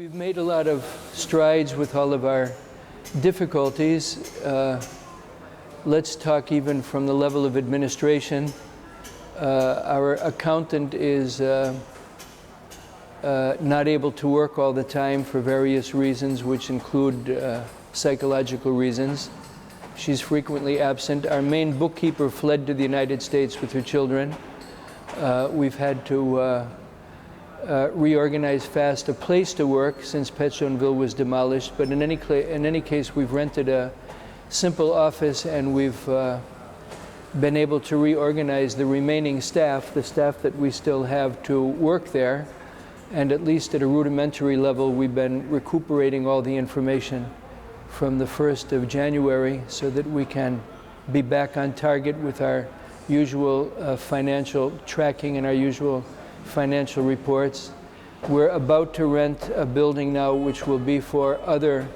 We've made a lot of strides with all of our difficulties. Let's talk even from the level of administration. Our accountant is not able to work all the time for various reasons, which include psychological reasons. She's frequently absent. Our main bookkeeper fled to the United States with her children. We've had to reorganize fast a place to work since Pétionville was demolished, but in any case, we've rented a simple office and we've been able to reorganize the remaining staff, the staff that we still have to work there, and at least at a rudimentary level, we've been recuperating all the information from the 1st of January so that we can be back on target with our usual financial tracking and our usual financial reports. We're about to rent a building now which will be for other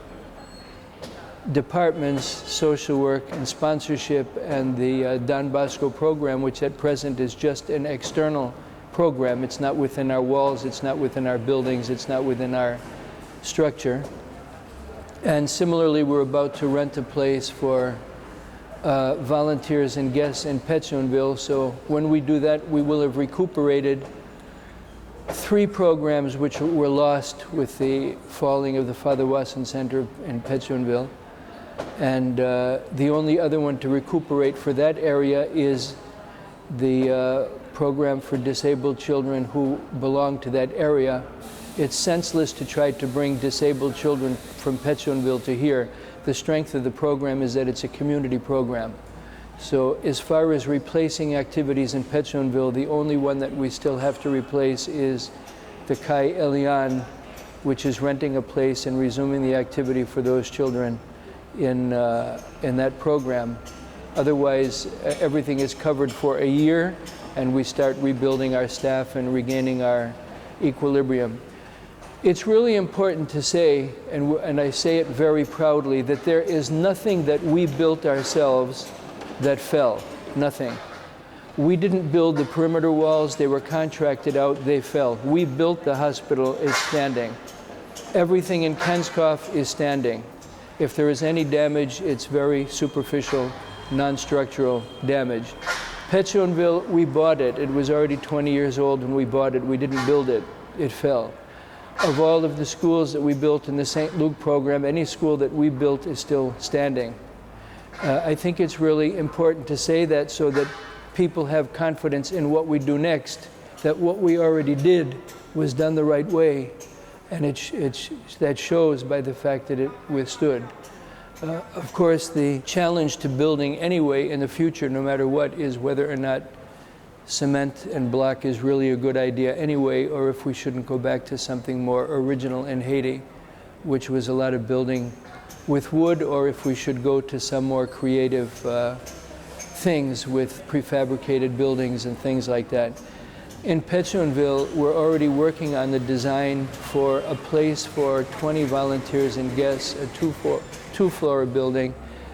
departments, social work and sponsorship, and the Don Bosco program, which at present is just an external program. It's not within our walls, it's not within our buildings, it's not within our structure. And similarly, we're about to rent a place for volunteers and guests in Pétionville. So when we do that, we will have recuperated 3 programs which were lost with the falling of the Father Wasson Center in Pétionville. And the only other one to recuperate for that area is the program for disabled children who belong to that area. It's senseless to try to bring disabled children from Pétionville to here. The strength of the program is that it's a community program. So as far as replacing activities in Pétionville, the only one that we still have to replace is the Kai Elian, which is renting a place and resuming the activity for those children in that program. Otherwise, everything is covered for a year, and we start rebuilding our staff and regaining our equilibrium. It's really important to say, and I say it very proudly, that there is nothing that we built ourselves that fell. Nothing. We didn't build the perimeter walls. They were contracted out. They fell. We built the hospital. It's standing. Everything in Kenskov is standing. If there is any damage, it's very superficial, non-structural damage. Pétionville, we bought it. It was already 20 years old when we bought it. We didn't build it. It fell. Of all of the schools that we built in the St. Luke program, any school that we built is still standing. I think it's really important to say that so that people have confidence in what we do next, that what we already did was done the right way, and that shows by the fact that it withstood. Of course, the challenge to building anyway in the future, no matter what, is whether or not cement and block is really a good idea anyway, or if we shouldn't go back to something more original in Haiti, which was a lot of building with wood, or if we should go to some more creative things with prefabricated buildings and things like that. In Pétionville, we're already working on the design for a place for 20 volunteers and guests, a two-floor building,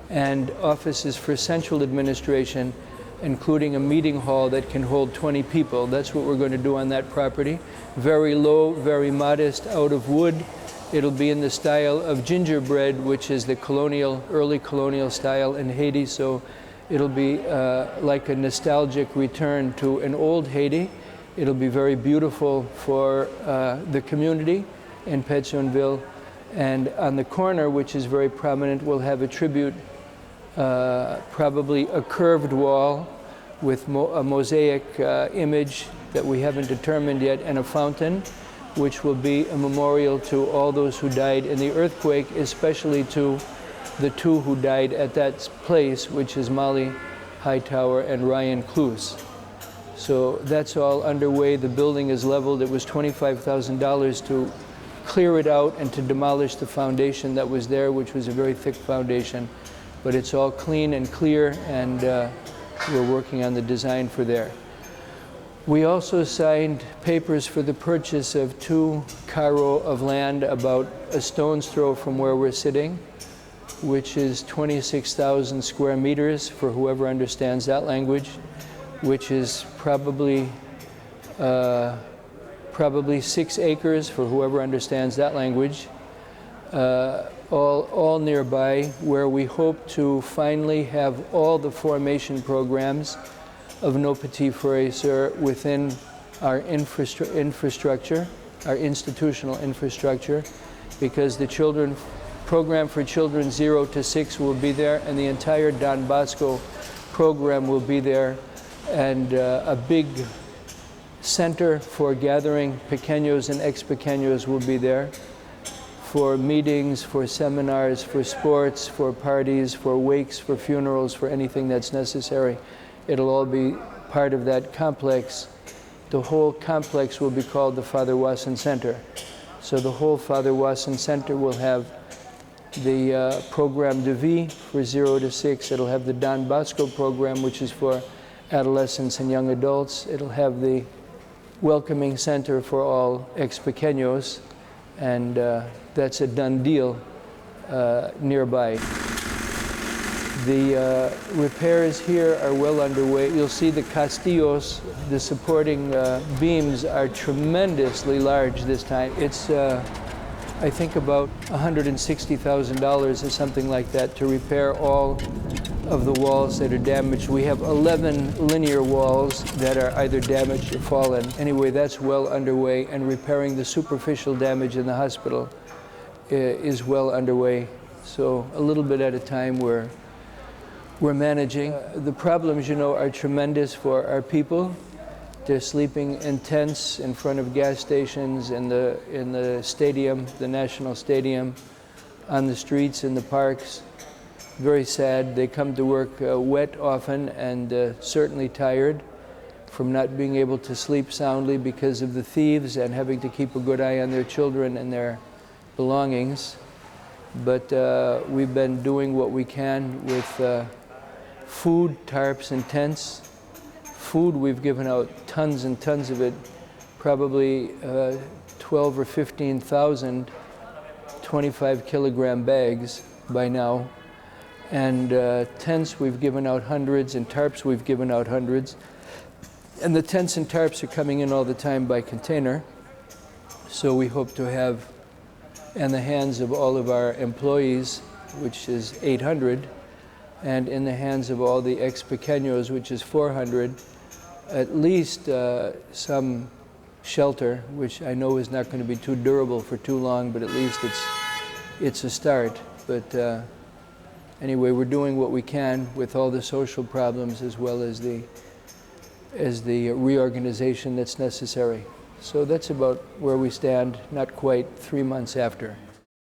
and offices for central administration, including a meeting hall that can hold 20 people. That's what we're going to do on that property. Very low, very modest, out of wood. It'll be in the style of gingerbread, which is the early colonial style in Haiti. So it'll be like a nostalgic return to an old Haiti. It'll be very beautiful for the community in Pétionville. And on the corner, which is very prominent, we'll have a tribute, probably a curved wall with a mosaic image that we haven't determined yet, and a fountain, which will be a memorial to all those who died in the earthquake, especially to the 2 who died at that place, which is Molly Hightower and Ryan Kloos. So that's all underway. The building is leveled. It was $25,000 to clear it out and to demolish the foundation that was there, which was a very thick foundation. But it's all clean and clear, and we're working on the design for there. We also signed papers for the purchase of 2 karo of land about a stone's throw from where we're sitting, which is 26,000 square meters, for whoever understands that language, which is probably probably 6 acres for whoever understands that language, all nearby, where we hope to finally have all the formation programs of Nos Petits Frères et Sœurs within our infrastructure, our institutional infrastructure, because the children program for children 0 to 6 will be there, and the entire Don Bosco program will be there, and a big center for gathering pequeños and ex-pequeños will be there, for meetings, for seminars, for sports, for parties, for wakes, for funerals, for anything that's necessary. It'll all be part of that complex. The whole complex will be called the Father Wasson Center. So the whole Father Wasson Center will have the Programme de Vie for 0 to 6. It'll have the Don Bosco program, which is for adolescents and young adults. It'll have the Welcoming Center for all ex-pequeños, and that's a done deal nearby. The repairs here are well underway. You'll see the castillos, the supporting beams are tremendously large this time. It's, I think, about $160,000 or something like that to repair all of the walls that are damaged. We have 11 linear walls that are either damaged or fallen. Anyway, that's well underway, and repairing the superficial damage in the hospital is well underway. So a little bit at a time we're managing. The problems, you know, are tremendous for our people. They're sleeping in tents in front of gas stations, in the stadium, the National Stadium, on the streets, in the parks. Very sad. They come to work wet often, and certainly tired from not being able to sleep soundly because of the thieves and having to keep a good eye on their children and their belongings. But we've been doing what we can with food, tarps, and tents. Food, we've given out tons and tons of it, probably 12 or 15,000 25-kilogram bags by now. And tents, we've given out hundreds, and tarps, we've given out hundreds. And the tents and tarps are coming in all the time by container. So we hope to have in the hands of all of our employees, which is 800, and in the hands of all the ex-pequeños, which is 400, at least some shelter, which I know is not going to be too durable for too long, but at least it's a start. But anyway, we're doing what we can with all the social problems as well as the reorganization that's necessary. So that's about where we stand, not quite 3 months after.